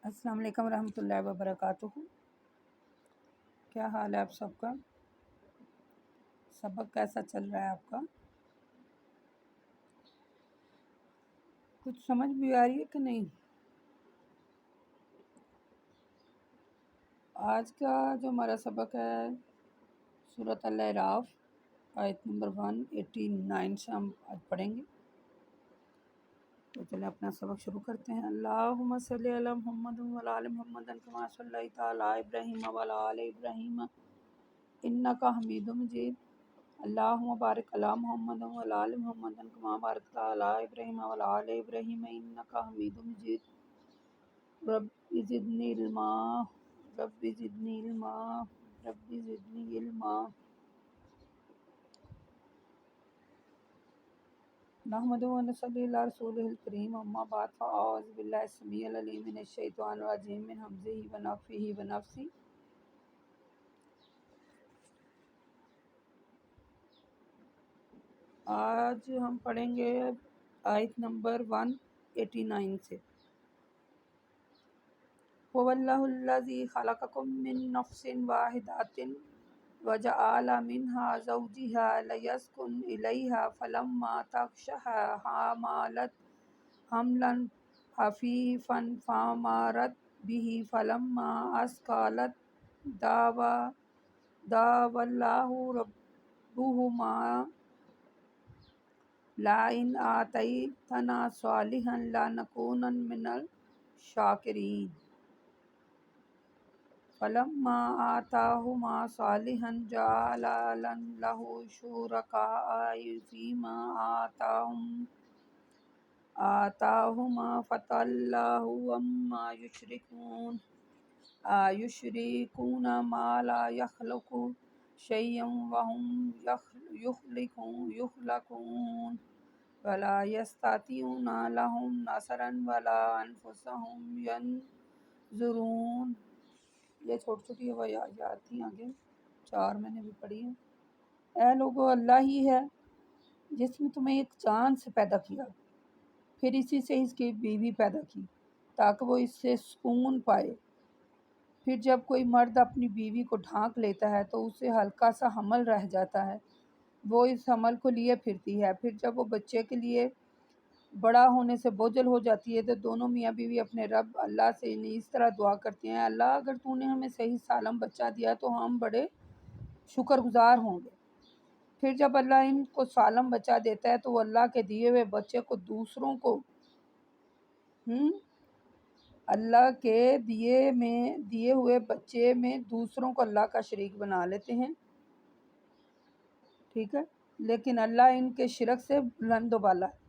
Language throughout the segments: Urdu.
السلام علیکم ورحمۃ اللہ وبرکاتہ۔ کیا حال ہے آپ سب کا؟ سبق کیسا چل رہا ہے آپ کا؟ کچھ سمجھ بھی آ رہی ہے کہ نہیں؟ آج کا جو ہمارا سبق ہے سورۃ الاعراف آیت نمبر 189 سے ہم آج پڑھیں گے۔ تو چلیں اپنا سبق شروع کرتے ہیں۔ اللہم صلی علی محمد وعلی آل محمد کما صلیت علی ابراہیم وعلی آل ابراہیم انک حمید مجید۔ اللہم بارک علی محمد وعلی آل محمد کما بارکت علی ابراہیم وعلی آل ابراہیم انک حمید مجید۔ رب زدنی علما رب زدنی علما رب زدنی علما۔ نحمدہ و نصلی علی رسولہ الکریم، اما بعد فاعوذ باللہ السمیع العلیم من الشیطان الرجیم من ہمزہ ونفخہ ونفثہ۔ آج ہم پڑھیں گے آیت نمبر 189 سے۔ هو اللہ الذی خلقکم من نفس واحدۃ وجعل منها زوجها لیسکن الیہا فلما تغشاها حملت حملا خفیفا فمرت به فلما اثقلت دعوا اللہ ربہما لئن آتیتنا صالحا لنکونن من الشاکرین۔ فلما آتاہما صالحا جعل لہ شرکاء فیما آتاہما فتعالی اللہ عما یشرکون۔ ایشرکون ما لا یخلق شیئا وہم یخلقون ولا یستطیعون لہم نصرا ولا انفسہم ینصرون۔ یہ چھوٹی چھوٹی آیات تھیں، آگے 4 میں نے بھی پڑھی ہیں۔ اے لوگو، اللہ ہی ہے جس نے تمہیں ایک جان سے پیدا کیا، پھر اسی سے اس کی بیوی پیدا کی تاکہ وہ اس سے سکون پائے۔ پھر جب کوئی مرد اپنی بیوی کو ڈھانک لیتا ہے تو اسے ہلکا سا حمل رہ جاتا ہے، وہ اس حمل کو لیے پھرتی ہے۔ پھر جب وہ بچے کے لیے بڑا ہونے سے بوجھل ہو جاتی ہے تو دونوں میاں بیوی اپنے رب اللہ سے اس طرح دعا کرتے ہیں، اللہ اگر تو نے ہمیں صحیح سالم بچہ دیا تو ہم بڑے شکر گزار ہوں گے۔ پھر جب اللہ ان کو سالم بچہ دیتا ہے تو وہ اللہ کے دیے ہوئے بچے کو دوسروں کو اللہ کے دیے ہوئے بچے میں دوسروں کو اللہ کا شریک بنا لیتے ہیں، ٹھیک ہے، لیکن اللہ ان کے شرک سے بلند و بالا ہے۔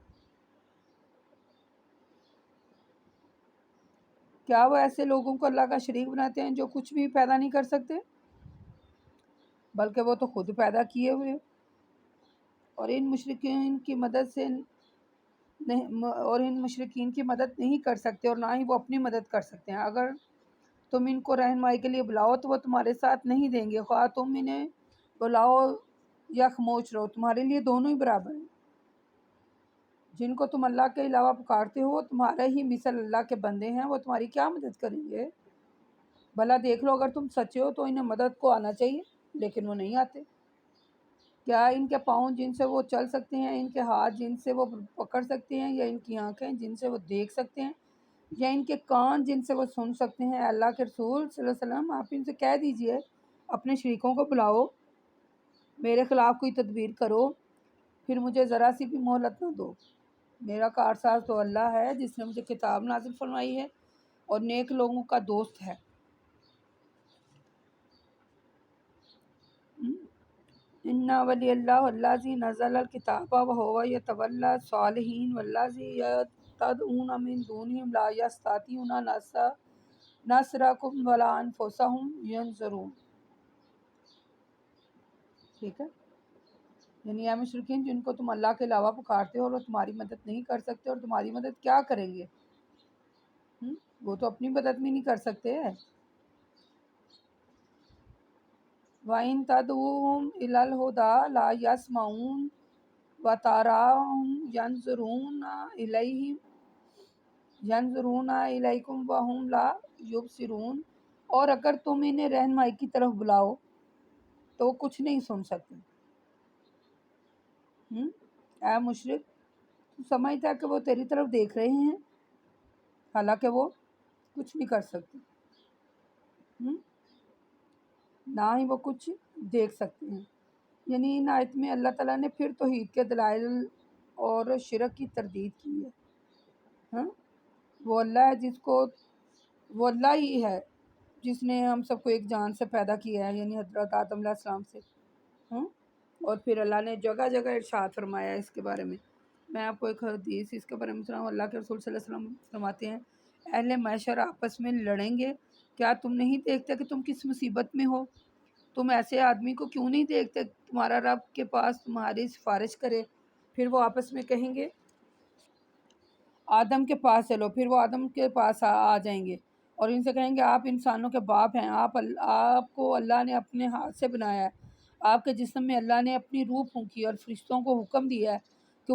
کیا وہ ایسے لوگوں کو اللہ کا شریک بناتے ہیں جو کچھ بھی پیدا نہیں کر سکتے، بلکہ وہ تو خود پیدا کیے ہوئے، اور ان مشرکین کی مدد نہیں کر سکتے اور نہ ہی وہ اپنی مدد کر سکتے ہیں۔ اگر تم ان کو رہنمائی کے لیے بلاؤ تو وہ تمہارے ساتھ نہیں دیں گے، خواہ تم انہیں بلاؤ یا خاموش رہو، تمہارے لیے دونوں ہی برابر ہیں۔ جن کو تم اللہ کے علاوہ پکارتے ہو وہ تمہارے ہی مثل اللہ کے بندے ہیں، وہ تمہاری کیا مدد کریں گے؟ بھلا دیکھ لو، اگر تم سچے ہو تو انہیں مدد کو آنا چاہیے، لیکن وہ نہیں آتے۔ کیا ان کے پاؤں جن سے وہ چل سکتے ہیں، ان کے ہاتھ جن سے وہ پکڑ سکتے ہیں، یا ان کی آنکھیں جن سے وہ دیکھ سکتے ہیں، یا ان کے کان جن سے وہ سن سکتے ہیں؟ اللہ کے رسول صلی اللہ علیہ وسلم، آپ ان سے کہہ دیجئے اپنے شریکوں کو بلاؤ، میرے خلاف کوئی تدبیر کرو، پھر مجھے ذرا سی بھی مہلت نہ دو۔ میرا کارساز تو اللہ ہے جس نے مجھے کتاب نازل فرمائی ہے اور نیک لوگوں کا دوست ہے۔ اِنَّ وَلِيَّ اللَّهُ الَّذِي نَزَّلَ الْكِتَابَ وَهُوَ يَتَوَلَّى الصَّالِحِينَ وَالَّذِينَ تَدْعُونَ مِن دُونِهِ لَا يَسْتَطِيعُونَ نَصْرَكُمْ وَلَا أَنفُسَهُمْ يَنصُرُونَ۔ ٹھیک ہے، یعنی اے مشرکین جن کو تم اللہ کے علاوہ پکارتے ہو اور وہ تمہاری مدد نہیں کر سکتے، اور تمہاری مدد کیا کریں گے؟ وہ تو اپنی مدد بھی نہیں کر سکتے۔ وَإِن تَدْعُوهُمْ إِلَى الْهُدَى لَا يَسْمَعُونَ وَتَرَاهُمْ يَنظُرُونَ إِلَيْهِمْ ینظرون الیکم وہم لا یبصرون، اور اگر تم انہیں رہنمائی کی طرف بلاؤ تو وہ کچھ نہیں سن سکتے۔ اے مشرک، تو سمجھتا ہے کہ وہ تیری طرف دیکھ رہے ہیں، حالانکہ وہ کچھ نہیں کر سکتے، نہ ہی وہ کچھ دیکھ سکتے ہیں۔ یعنی ان آیت میں اللہ تعالیٰ نے پھر توحید کے دلائل اور شرک کی تردید کی ہے۔ وہ اللہ ہے وہ اللہ ہی ہے جس نے ہم سب کو ایک جان سے پیدا کیا ہے، یعنی حضرت آدم علیہ السلام سے۔ اور پھر اللہ نے جگہ جگہ ارشاد فرمایا اس کے بارے میں۔ میں آپ کو ایک حدیث اس کے بارے میں سناؤں۔ اللہ کے رسول صلی اللہ علیہ وسلم فرماتے ہیں، اہل محشر آپس میں لڑیں گے، کیا تم نہیں دیکھتے کہ تم کس مصیبت میں ہو؟ تم ایسے آدمی کو کیوں نہیں دیکھتے تمہارا رب کے پاس تمہاری سفارش کرے؟ پھر وہ آپس میں کہیں گے آدم کے پاس چلو، پھر وہ آدم کے پاس آ جائیں گے اور ان سے کہیں گے آپ انسانوں کے باپ ہیں، آپ کو اللہ نے اپنے ہاتھ سے بنایا ہے، آپ کے جسم میں اللہ نے اپنی روح پھونکی اور فرشتوں کو حکم دیا ہے کہ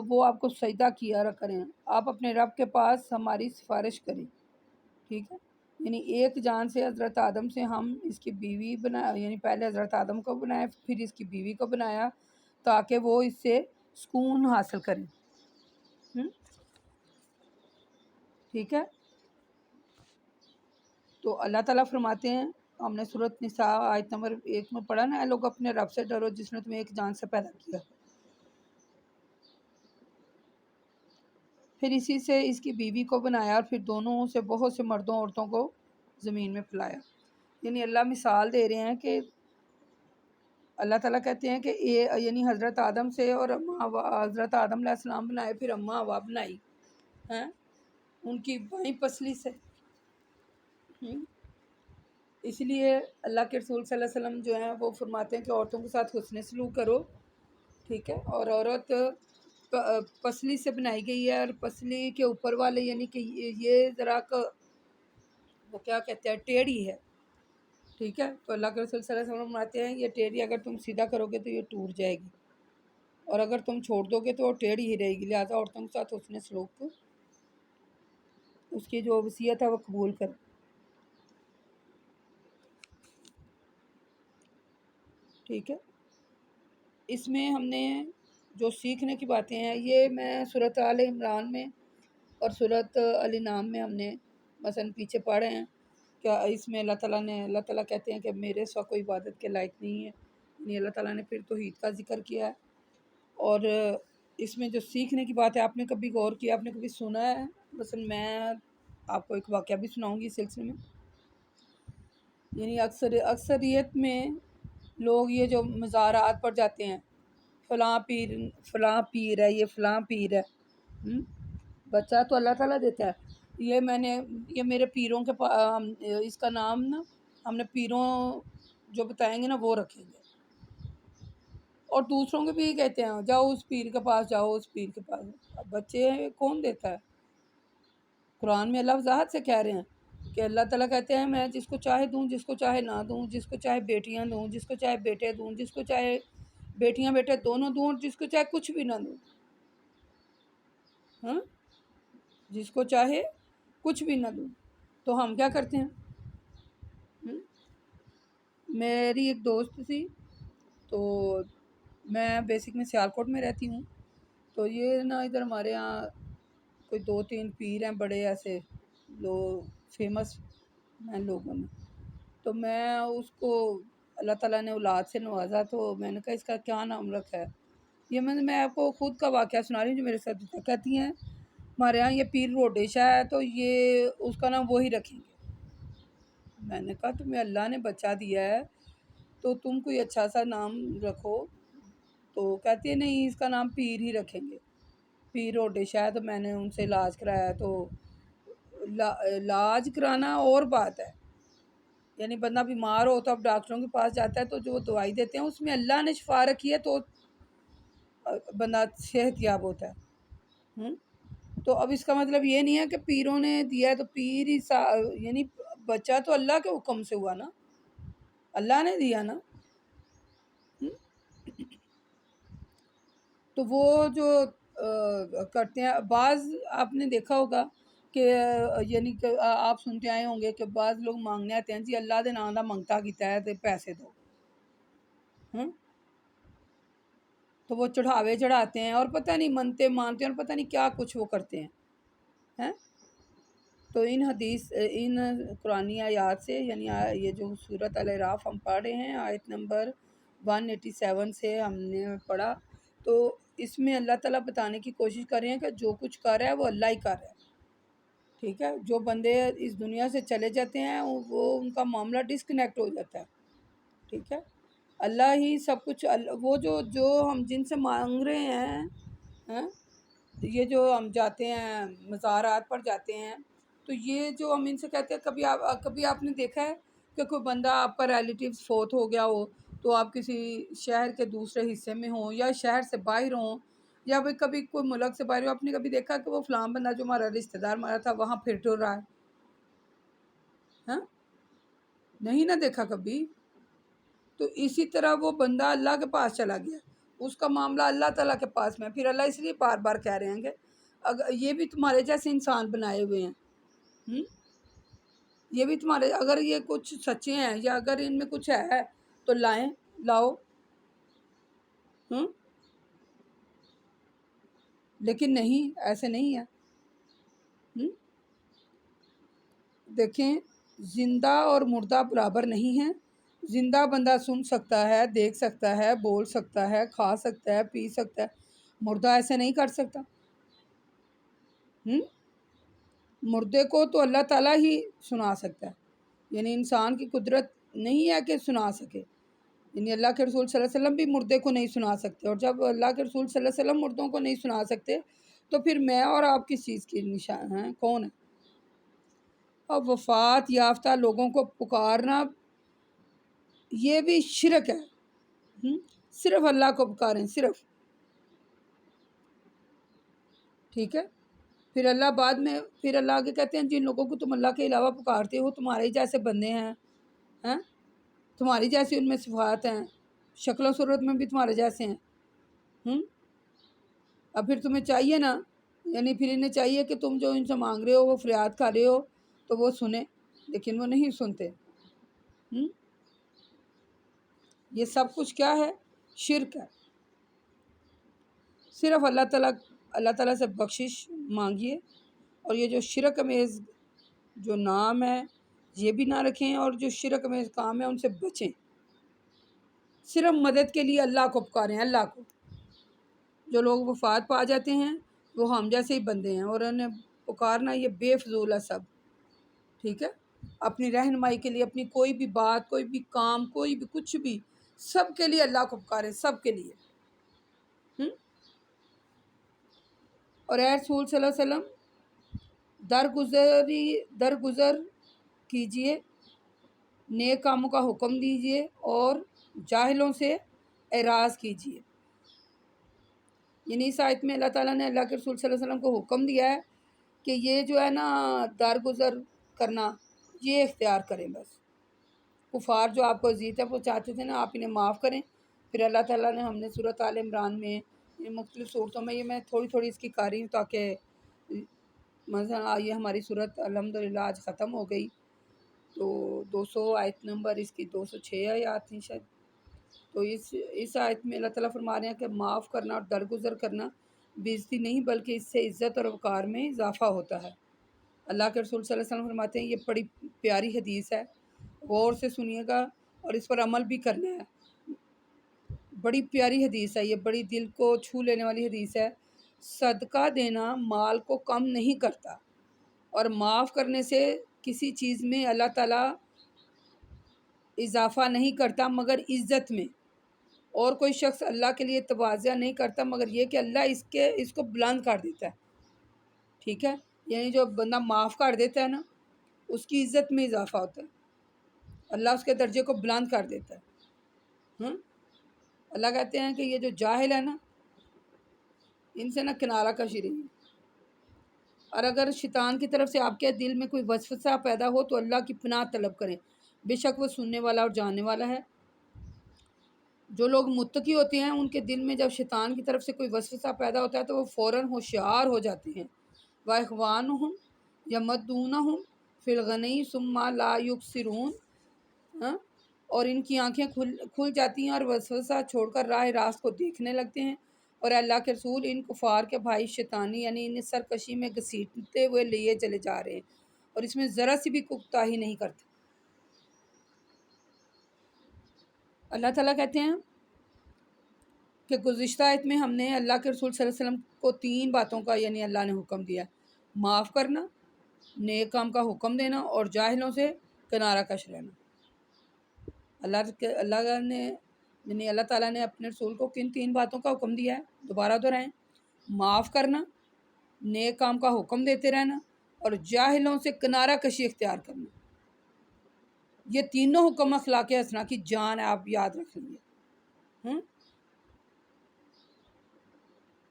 وہ آپ کو سجدہ کیا کریں، آپ اپنے رب کے پاس ہماری سفارش کریں۔ ٹھیک ہے، یعنی ایک جان سے حضرت آدم سے ہم اس کی بیوی بنایا، یعنی پہلے حضرت آدم کو بنایا پھر اس کی بیوی کو بنایا تاکہ وہ اس سے سکون حاصل کریں۔ ٹھیک ہے، تو اللہ تعالیٰ فرماتے ہیں، ہم نے سورۃ نساء آیت نمبر 1 میں پڑھا نا، اے لوگ اپنے رب سے ڈرو جس نے تمہیں ایک جان سے پیدا کیا، پھر اسی سے اس کی بیوی کو بنایا اور پھر دونوں سے بہت سے مردوں عورتوں کو زمین میں پھیلایا۔ یعنی اللہ مثال دے رہے ہیں کہ اللہ تعالیٰ کہتے ہیں کہ یعنی حضرت آدم سے اور حضرت آدم علیہ السلام بنائے، پھر اماں ہوا بنائی ہیں ان کی بائیں پسلی سے۔ اس لیے اللہ کے رسول صلی اللہ علیہ وسلم جو ہیں وہ فرماتے ہیں کہ عورتوں کے ساتھ حسن سلوک کرو، ٹھیک ہے، اور عورت پسلی سے بنائی گئی ہے، اور پسلی کے اوپر والے یعنی کہ یہ ذرا وہ کیا کہتے ہیں ٹیڑھی ہے، ٹھیک ہے، تو اللہ کے رسول صلی اللہ علیہ وسلم فرماتے ہیں یہ ٹیڑھی اگر تم سیدھا کرو گے تو یہ ٹوٹ جائے گی، اور اگر تم چھوڑ دو گے تو وہ ٹیڑھی ہی رہے گی، لہٰذا عورتوں کے ساتھ حسن سلوک اس کی جو وصیت ہے وہ قبول کر۔ ٹھیک ہے، اس میں ہم نے جو سیکھنے کی باتیں ہیں یہ میں سورۃ آل عمران میں اور سورۃ الانعام میں ہم نے مثلا پیچھے پڑھے ہیں، کیا اس میں اللہ تعالیٰ کہتے ہیں کہ میرے سوا کوئی عبادت کے لائق نہیں ہے، یعنی اللہ تعالیٰ نے پھر توحید کا ذکر کیا ہے۔ اور اس میں جو سیکھنے کی بات ہے، آپ نے کبھی غور کیا، آپ نے کبھی سنا ہے؟ مثلا میں آپ کو ایک واقعہ بھی سناؤں گی اس سلسلے میں۔ یعنی اکثریت میں لوگ یہ جو مزارات پر جاتے ہیں، فلاں پیر ہے، یہ فلاں پیر ہے، بچہ تو اللہ تعالیٰ دیتا ہے، یہ میرے پیروں کے اس کا نام نا ہم نے پیروں جو بتائیں گے نا وہ رکھیں گے، اور دوسروں کے بھی کہتے ہیں جاؤ اس پیر کے پاس، جاؤ اس پیر کے پاس۔ اب بچے کون دیتا ہے؟ قرآن میں اللہ وضاحت سے کہہ رہے ہیں کہ اللہ تعالیٰ کہتے ہیں میں جس کو چاہے دوں، جس کو چاہے نہ دوں، جس کو چاہے بیٹیاں دوں، جس کو چاہے بیٹے دوں، جس کو چاہے بیٹیاں بیٹے دونوں دوں، اور جس کو چاہے کچھ بھی نہ دوں، جس کو چاہے کچھ بھی نہ دوں۔ تو ہم کیا کرتے ہیں؟ میری ایک دوست تھی، تو میں بیسک میں سیالکوٹ میں رہتی ہوں، تو یہ نا ادھر ہمارے یہاں کوئی 2-3 پیر ہیں بڑے ایسے لوگ فیمس ہیں لوگوں میں، تو میں اس کو اللہ تعالیٰ نے اولاد سے نوازا، تو میں نے کہا اس کا کیا نام رکھا ہے؟ یہ میں آپ کو خود کا واقعہ سنا رہی ہوں جو میرے ساتھ ہوتا ہے۔ کہتی ہیں ہمارے یہاں یہ پیر روڈے شاہ ہے، تو یہ اس کا نام وہی رکھیں گے۔ میں نے کہا تمہیں اللہ نے بچہ دیا ہے تو تم کوئی اچھا سا نام رکھو، تو کہتی ہے نہیں اس کا نام پیر ہی رکھیں گے، پیر روڈے شاہ۔ تو میں نے ان سے علاج کرایا، تو علاج کرانا اور بات ہے، یعنی بندہ بیمار ہو تو اب ڈاکٹروں کے پاس جاتا ہے تو جو دوائی دیتے ہیں اس میں اللہ نے شفا رکھی ہے تو بندہ صحت یاب ہوتا ہے۔ تو اب اس کا مطلب یہ نہیں ہے کہ پیروں نے دیا ہے تو پیر ہی یعنی بچہ تو اللہ کے حکم سے ہوا نا، اللہ نے دیا نا۔ تو وہ جو کرتے ہیں، بعض آپ نے دیکھا ہوگا کہ یعنی کہ آپ سنتے آئے ہوں گے کہ بعض لوگ مانگنے آتے ہیں جی اللہ دے نام دا منگتا کیتا ہے تے پیسے دو، تو وہ چڑھاوے چڑھاتے ہیں اور پتہ نہیں منتے مانتے ہیں اور پتہ نہیں کیا کچھ وہ کرتے ہیں۔ تو ان قرآنی آیات سے یعنی یہ جو سورۃ الاعراف ہم پڑھ رہے ہیں آیت نمبر 187 سے ہم نے پڑھا، تو اس میں اللہ تعالیٰ بتانے کی کوشش کر رہے ہیں کہ جو کچھ کر رہا ہے وہ اللہ ہی کر رہا ہے، ٹھیک ہے۔ جو بندے اس دنیا سے چلے جاتے ہیں وہ ان کا معاملہ ڈسکنیکٹ ہو جاتا ہے، ٹھیک ہے۔ اللہ ہی سب کچھ، وہ جو ہم جن سے مانگ رہے ہیں، یہ جو ہم جاتے ہیں مزارات پر جاتے ہیں، تو یہ جو ہم ان سے کہتے ہیں، کبھی آپ نے دیکھا ہے کہ کوئی بندہ آپ کا ریلیٹیوز فوت ہو گیا ہو تو آپ کسی شہر کے دوسرے حصے میں ہوں یا شہر سے باہر ہوں یا پھر کبھی کوئی ملک سے باہر ہو، آپ نے کبھی دیکھا کہ وہ فلاں بندہ جو ہمارا رشتہ دار ہمارا تھا وہاں پھر ٹر رہا ہے؟ ہاں، نہیں نہ دیکھا کبھی۔ تو اسی طرح وہ بندہ اللہ کے پاس چلا گیا، اس کا معاملہ اللہ تعالیٰ کے پاس میں، پھر اللہ اس لیے بار بار کہہ رہے ہیں کہ اگر یہ بھی تمہارے جیسے انسان بنائے ہوئے ہیں، یہ بھی تمہارے، اگر یہ کچھ سچے ہیں یا اگر ان میں کچھ ہے تو لاؤ، لیکن نہیں، ایسے نہیں ہے۔ دیکھیں، زندہ اور مردہ برابر نہیں ہیں۔ زندہ بندہ سن سکتا ہے، دیکھ سکتا ہے، بول سکتا ہے، کھا سکتا ہے، پی سکتا ہے، مردہ ایسے نہیں کر سکتا۔ مردے کو تو اللہ تعالیٰ ہی سنا سکتا ہے، یعنی انسان کی قدرت نہیں ہے کہ سنا سکے، یعنی اللہ کے رسول صلی اللہ علیہ وسلم بھی مردے کو نہیں سنا سکتے، اور جب اللہ کے رسول صلی اللہ علیہ وسلم مردوں کو نہیں سنا سکتے تو پھر میں اور آپ کس چیز کی نشان ہیں، کون ہے؟ اب وفات یافتہ لوگوں کو پکارنا یہ بھی شرک ہے، صرف اللہ کو پکاریں، صرف، ٹھیک ہے۔ پھر اللہ بعد میں پھر اللہ آگے کہتے ہیں جن لوگوں کو تم اللہ کے علاوہ پکارتے ہو تمہارے جیسے بندے ہیں، تمہاری جیسی ان میں صفات ہیں، شکل و صورت میں بھی تمہارے جیسے ہیں، اب پھر تمہیں چاہیے نا، یعنی پھر انہیں چاہیے کہ تم جو ان سے مانگ رہے ہو وہ فریاد کر رہے ہو تو وہ سنیں، لیکن وہ نہیں سنتے۔ یہ سب کچھ کیا ہے؟ شرک ہے۔ صرف اللہ تعالیٰ سے بخشش مانگیے، اور یہ جو شرک امیز جو نام ہے یہ بھی نہ رکھیں، اور جو شرک امیز کام ہے ان سے بچیں۔ صرف مدد کے لیے اللہ کو پکاریں، اللہ کو۔ جو لوگ وفات پا جاتے ہیں وہ ہم جیسے ہی بندے ہیں، اور انہیں پکارنا یہ بے فضول ہے سب، ٹھیک ہے۔ اپنی رہنمائی کے لیے، اپنی کوئی بھی بات، کوئی بھی کام، کوئی بھی کچھ بھی، سب کے لیے اللہ کو پکاریں، سب کے لیے۔ اور اے رسول صلی اللہ علیہ وسلم درگزر کیجئے، نیک کاموں کا حکم دیجئے اور جاہلوں سے اعراض کیجئے۔ یعنی اس آیت میں اللہ تعالیٰ نے اللہ کے رسول صلی اللہ علیہ وسلم کو حکم دیا ہے کہ یہ جو ہے نا درگزر کرنا یہ اختیار کریں، بس کفار جو آپ کو اذیت ہے وہ چاہتے تھے نا آپ انہیں معاف کریں، پھر اللہ تعالیٰ نے، ہم نے سورۃ آل عمران میں مختلف صورتوں میں، یہ میں تھوڑی تھوڑی اس کی قاری ہوں تاکہ مثلا یہ ہماری صورت الحمدللہ آج ختم ہو گئی، تو 200 آیت نمبر اس کی 206 آیات تھیں شاید، تو اس آیت میں اللہ تعالیٰ فرما رہے ہیں کہ معاف کرنا اور درگزر کرنا بے عزتی نہیں بلکہ اس سے عزت اور وقار میں اضافہ ہوتا ہے۔ اللہ کے رسول صلی اللہ علیہ وسلم فرماتے ہیں، یہ بڑی پیاری حدیث ہے، غور سے سنیے گا اور اس پر عمل بھی کرنا ہے۔ بڑی پیاری حدیث ہے یہ، بڑی دل کو چھو لینے والی حدیث ہے۔ صدقہ دینا مال کو کم نہیں کرتا، اور معاف کرنے سے کسی چیز میں اللہ تعالیٰ اضافہ نہیں کرتا مگر عزت میں، اور کوئی شخص اللہ کے لیے تواضع نہیں کرتا مگر یہ کہ اللہ اس کو بلند کر دیتا ہے، ٹھیک ہے۔ یعنی جو بندہ معاف کر دیتا ہے نا اس کی عزت میں اضافہ ہوتا ہے، اللہ اس کے درجے کو بلند کر دیتا ہے۔ اللہ کہتے ہیں کہ یہ جو جاہل ہے نا ان سے نہ کنارہ کشی رہی، اور اگر شیطان کی طرف سے آپ کے دل میں کوئی وسوسہ پیدا ہو تو اللہ کی پناہ طلب کریں، بے شک وہ سننے والا اور جاننے والا ہے۔ جو لوگ متقی ہوتے ہیں ان کے دل میں جب شیطان کی طرف سے کوئی وسوسہ پیدا ہوتا ہے تو وہ فوراً ہوشیار ہو جاتے ہیں۔ وَإِخْوَانُهُمْ، یمدونہم فی الغنی ثم لا یبصرون، ہاں، اور ان کی آنکھیں کھل جاتی ہیں اور وسوسہ چھوڑ کر راہ راست کو دیکھنے لگتے ہیں، اور اللہ کے رسول ان کفار کے بھائی شیطانی یعنی ان سرکشی میں گھسیٹتے ہوئے لیے چلے جا رہے ہیں، اور اس میں ذرا سی بھی کوتاہی نہیں کرتے۔ اللہ تعالیٰ کہتے ہیں کہ گزشتہ آیت میں ہم نے اللہ کے رسول صلی اللہ علیہ وسلم کو 3 باتوں کا یعنی اللہ نے حکم دیا: معاف کرنا، نیک کام کا حکم دینا، اور جاہلوں سے کنارہ کش رہنا۔ اللہ نے یعنی اللہ تعالیٰ نے اپنے رسول کو کن 3 باتوں کا حکم دیا ہے؟ دوبارہ دہرائیں: معاف کرنا، نیک کام کا حکم دیتے رہنا، اور جاہلوں سے کنارہ کشی اختیار کرنا۔ یہ تینوں حکم اخلاق حسنہ کی جان ہے، آپ یاد رکھ لیجیے۔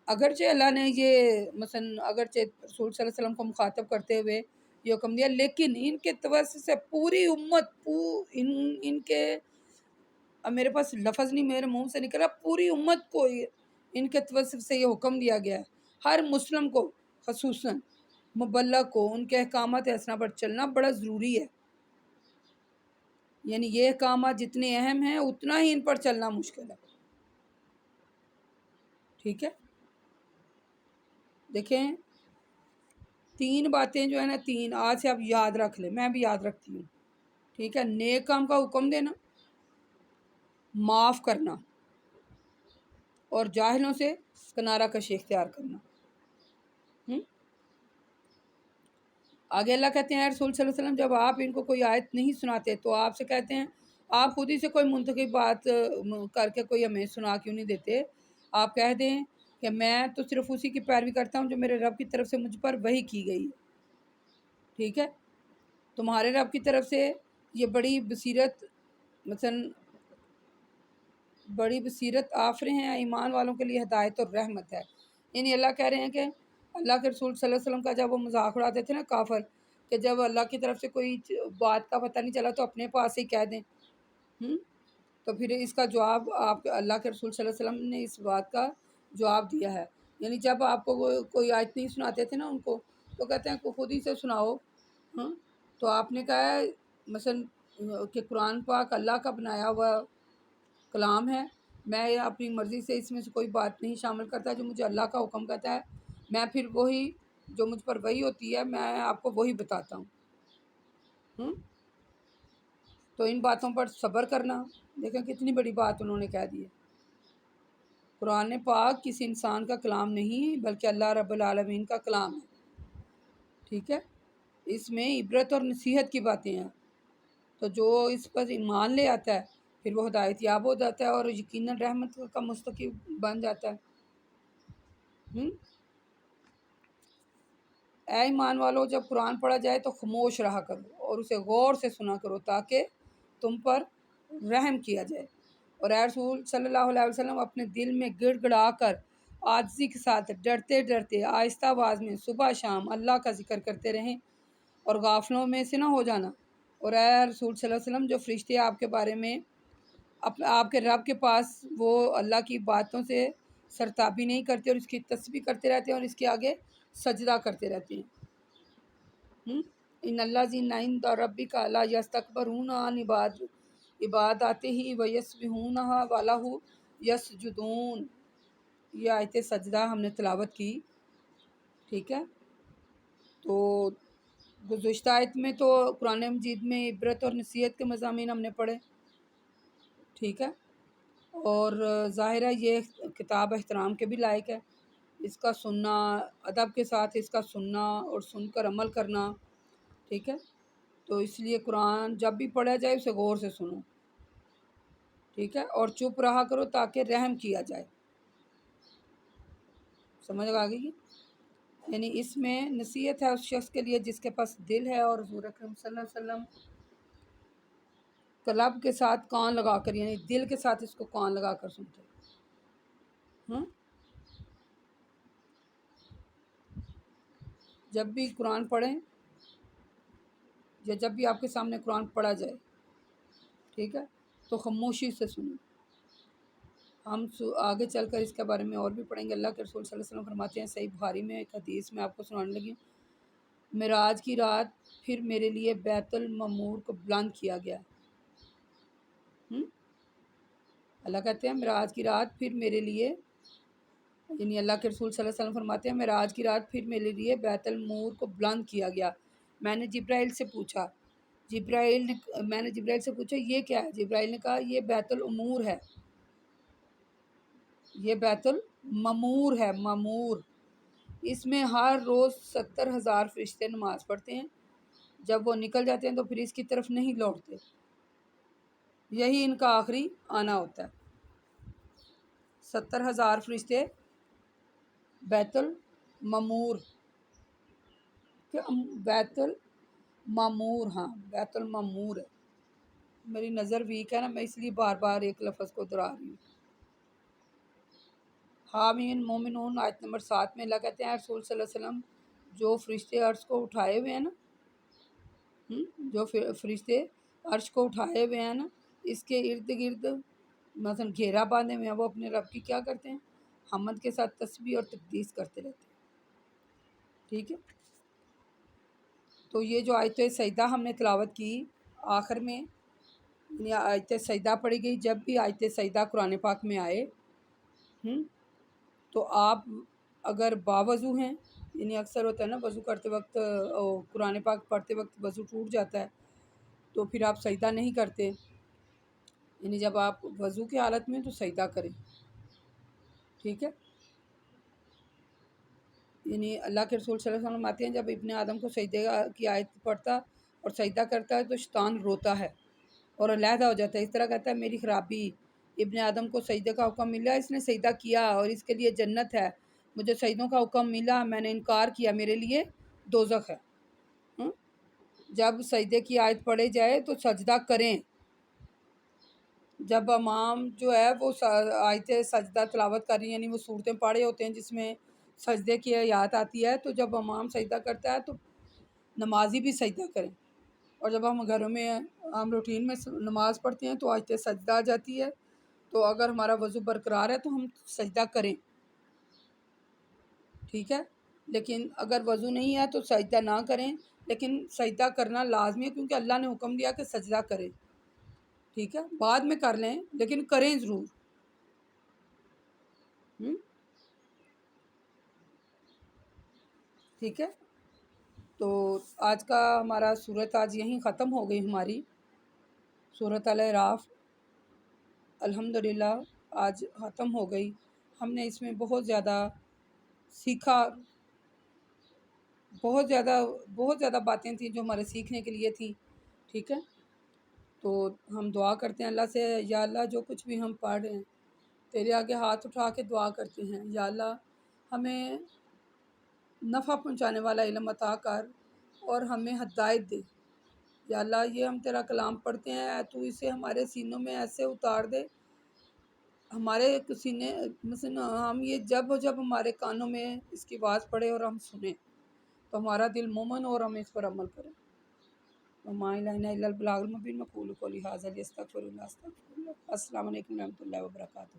اگرچہ اللہ نے یہ مثلا اگرچہ رسول صلی اللہ علیہ وسلم کو مخاطب کرتے ہوئے یہ حکم دیا، لیکن ان کے توسط سے پوری امت ان کے، اب میرے پاس لفظ نہیں میرے منہ سے نکلا، پوری امت کو ان کے توسط سے یہ حکم دیا گیا ہے، ہر مسلم کو خصوصاً مبلغ کو ان کے احکامات حسنہ پر چلنا بڑا ضروری ہے۔ یعنی یہ احکامات جتنے اہم ہیں اتنا ہی ان پر چلنا مشکل ہے۔ ٹھیک ہے، دیکھیں 3 باتیں جو ہے نا، 3 آج سے آپ یاد رکھ لیں، میں بھی یاد رکھتی ہوں۔ ٹھیک ہے، نیک کام کا حکم دینا، معاف کرنا، اور جاہلوں سے کنارہ کشی اختیار کرنا۔ آگے اللہ کہتے ہیں: رسول صلی اللہ علیہ وسلم جب آپ ان کو کوئی آیت نہیں سناتے تو آپ سے کہتے ہیں آپ خود ہی سے کوئی منتخب بات کر کے کوئی ہمیں سنا کیوں نہیں دیتے؟ آپ کہہ دیں کہ میں تو صرف اسی کی پیروی کرتا ہوں جو میرے رب کی طرف سے مجھ پر وحی کی گئی ہے۔ ٹھیک ہے، تمہارے رب کی طرف سے یہ بڑی بصیرت آفریں ہیں، ایمان والوں کے لیے ہدایت اور رحمت ہے۔ یعنی اللہ کہہ رہے ہیں کہ اللہ کے رسول صلی اللہ علیہ وسلم کا جب وہ مذاق اڑاتے تھے نا کافر، کہ جب اللہ کی طرف سے کوئی بات کا پتہ نہیں چلا تو اپنے پاس ہی کہہ دیں، تو پھر اس کا جواب آپ اللہ کے رسول صلی اللہ علیہ وسلم نے اس بات کا جواب دیا ہے۔ یعنی جب آپ کو کوئی آیت نہیں سناتے تھے نا ان کو، تو کہتے ہیں خود ہی سے سناؤ۔ تو آپ نے کہا ہے مثلا کہ قرآن پاک اللہ کا بنایا ہوا کلام ہے، میں اپنی مرضی سے اس میں سے کوئی بات نہیں شامل کرتا، جو مجھے اللہ کا حکم کہتا ہے میں پھر وہی جو مجھ پر وہی ہوتی ہے میں آپ کو وہی بتاتا ہوں۔ تو ان باتوں پر صبر کرنا، دیکھیں کتنی بڑی بات انہوں نے کہہ دی ہے۔ قرآن پاک کسی انسان کا کلام نہیں بلکہ اللہ رب العالمین کا کلام ہے۔ ٹھیک ہے، اس میں عبرت اور نصیحت کی باتیں ہیں، تو جو اس پر ایمان لے آتا ہے پھر وہ ہدایت یاب ہو جاتا ہے اور یقیناً رحمت کا مستحق بن جاتا ہے۔ اے ایمان والو، جب قرآن پڑھا جائے تو خاموش رہا کرو اور اسے غور سے سنا کرو تاکہ تم پر رحم کیا جائے، اور اے رسول صلی اللہ علیہ وسلم اپنے دل میں گڑ گڑا کر عاجزی کے ساتھ ڈرتے ڈرتے آہستہ آواز میں صبح شام اللہ کا ذکر کرتے رہیں اور غافلوں میں سے نہ ہو جانا۔ اور اے رسول صلی اللہ علیہ وسلم جو فرشتے آپ کے بارے میں آپ کے رب کے پاس وہ اللہ کی باتوں سے سرتابی نہیں کرتے اور اس کی تسبیح کرتے رہتے ہیں اور اس کے آگے سجدہ کرتے رہتے ہیں۔ ان الذین عند ربک لا یستکبرون عن عبادتہ ویسبحونہ ولہ یسجدون۔ یہ آیت سجدہ ہم نے تلاوت کی۔ ٹھیک ہے، تو گزشتہ آیت میں تو قرآن مجید میں عبرت اور نصیحت کے مضامین ہم نے پڑھے۔ ٹھیک ہے، اور ظاہر ہے یہ کتاب احترام کے بھی لائق ہے، اس کا سننا ادب کے ساتھ، اس کا سننا اور سن کر عمل کرنا۔ ٹھیک ہے، تو اس لیے قرآن جب بھی پڑھا جائے اسے غور سے سنو۔ ٹھیک ہے، اور چپ رہا کرو تاکہ رحم کیا جائے۔ سمجھ آ گئی؟ یعنی اس میں نصیحت ہے اس شخص کے لیے جس کے پاس دل ہے اور حضور اکرم صلی اللہ علیہ وسلم قلب کے ساتھ کان لگا کر، یعنی دل کے ساتھ اس کو کان لگا کر سنتے۔ جب بھی قرآن پڑھیں یا جب بھی آپ کے سامنے قرآن پڑھا جائے، ٹھیک ہے، تو خاموشی سے سنیں۔ ہم آگے چل کر اس کے بارے میں اور بھی پڑھیں گے۔ اللہ کے رسول صلی اللہ علیہ وسلم فرماتے ہیں، صحیح بخاری میں ایک حدیث میں آپ کو سنانے لگی ہوں، معراج کی رات پھر میرے لیے بیت المعمور کو بلند کیا گیا۔ اللہ کہتے ہیں معراج کی رات پھر میرے لیے، یعنی اللہ کے رسول صلی اللہ علیہ وسلم فرماتے ہیں معراج کی رات پھر میرے لیے بیت المعمور کو بلند کیا گیا۔ میں نے جبرائیل سے پوچھا، میں نے جبرائیل سے پوچھا یہ کیا ہے؟ جبرائیل نے کہا یہ بیت الامور ہے، یہ بیت المعمور ہے، معمور۔ اس میں ہر روز 70,000 فرشتے نماز پڑھتے ہیں، جب وہ نکل جاتے ہیں تو پھر اس کی طرف نہیں لوٹتے، یہی ان کا آخری آنا ہوتا ہے۔ 70,000 فرشتے بیت المعمور، بیت المعمور، ہاں بیت المعمور ہے۔ میری نظر ویک ہے نا، میں اس لیے بار بار ایک لفظ کو دہرا رہی ہوں۔ حامین مومنون آیت نمبر 7 میں اللہ کہتے ہیں رسول صلی اللہ علیہ وسلم جو فرشتے عرش کو اٹھائے ہوئے ہیں نا، جو فرشتے عرش کو اٹھائے ہوئے ہیں نا، اس کے ارد گرد مثلا گھیرا باندھے ہوئے ہیں، وہ اپنے رب کی کیا کرتے ہیں؟ حمد کے ساتھ تسبیح اور تقدیس کرتے رہتے ہیں۔ ٹھیک ہے، تو یہ جو آیت سجدہ ہم نے تلاوت کی آخر میں، یعنی آیت سجدہ پڑھی گئی، جب بھی آیت سجدہ قرآن پاک میں آئے تو آپ اگر باوضو ہیں، یعنی اکثر ہوتا ہے نا وضو کرتے وقت قرآن پاک پڑھتے وقت وضو ٹوٹ جاتا ہے تو پھر آپ سجدہ نہیں کرتے، یعنی جب آپ وضو کی حالت میں تو سجدہ کریں۔ ٹھیک ہے، یعنی اللہ کے رسول صلی اللہ علیہ وسلم آتے ہیں جب ابن آدم کو سجدے کی آیت پڑھتا اور سجدہ کرتا ہے تو شیطان روتا ہے اور علیحدہ ہو جاتا ہے، اس طرح کہتا ہے میری خرابی، ابن آدم کو سجدے کا حکم ملا، اس نے سجدہ کیا اور اس کے لیے جنت ہے، مجھے سجدوں کا حکم ملا میں نے انکار کیا، میرے لیے دوزخ ہے۔ جب سجدے کی آیت پڑھے جائے تو سجدہ کریں، جب امام جو ہے وہ آیت سجدہ تلاوت کر رہی ہیں، یعنی وہ صورتیں پڑھے ہوتے ہیں جس میں سجدے کی آیات آتی ہے، تو جب امام سجدہ کرتا ہے تو نمازی بھی سجدہ کریں، اور جب ہم گھروں میں ہم روٹین میں نماز پڑھتے ہیں تو آیت سجدہ آ جاتی ہے، تو اگر ہمارا وضو برقرار ہے تو ہم سجدہ کریں۔ ٹھیک ہے، لیکن اگر وضو نہیں ہے تو سجدہ نہ کریں، لیکن سجدہ کرنا لازمی ہے کیونکہ اللہ نے حکم دیا کہ سجدہ کریں۔ ٹھیک ہے، بعد میں کر لیں لیکن کریں ضرور۔ ٹھیک ہے، تو آج کا ہمارا سورت آج یہیں ختم ہو گئی ہماری سورت الاعراف، الحمدللہ آج ختم ہو گئی۔ ہم نے اس میں بہت زیادہ سیکھا، بہت زیادہ باتیں تھیں جو ہمارے سیکھنے کے لیے تھیں۔ ٹھیک ہے، تو ہم دعا کرتے ہیں اللہ سے، یا اللہ جو کچھ بھی ہم پڑھ رہے ہیں تیرے آگے ہاتھ اٹھا کے دعا کرتے ہیں، یا اللہ ہمیں نفع پہنچانے والا علم عطا کر اور ہمیں ہدایت دے۔ یا اللہ یہ ہم تیرا کلام پڑھتے ہیں تو اسے ہمارے سینوں میں ایسے اتار دے، ہمارے سینے مثلا ہم یہ جب ہمارے کانوں میں اس کی آواز پڑے اور ہم سنیں تو ہمارا دل مومن اور ہم اس پر عمل کریں۔ وما الہنا الا البلاغ المبین، اقول قولی ھذا واستغفر اللہ، السلام علیکم ورحمۃ اللہ وبرکاتہ۔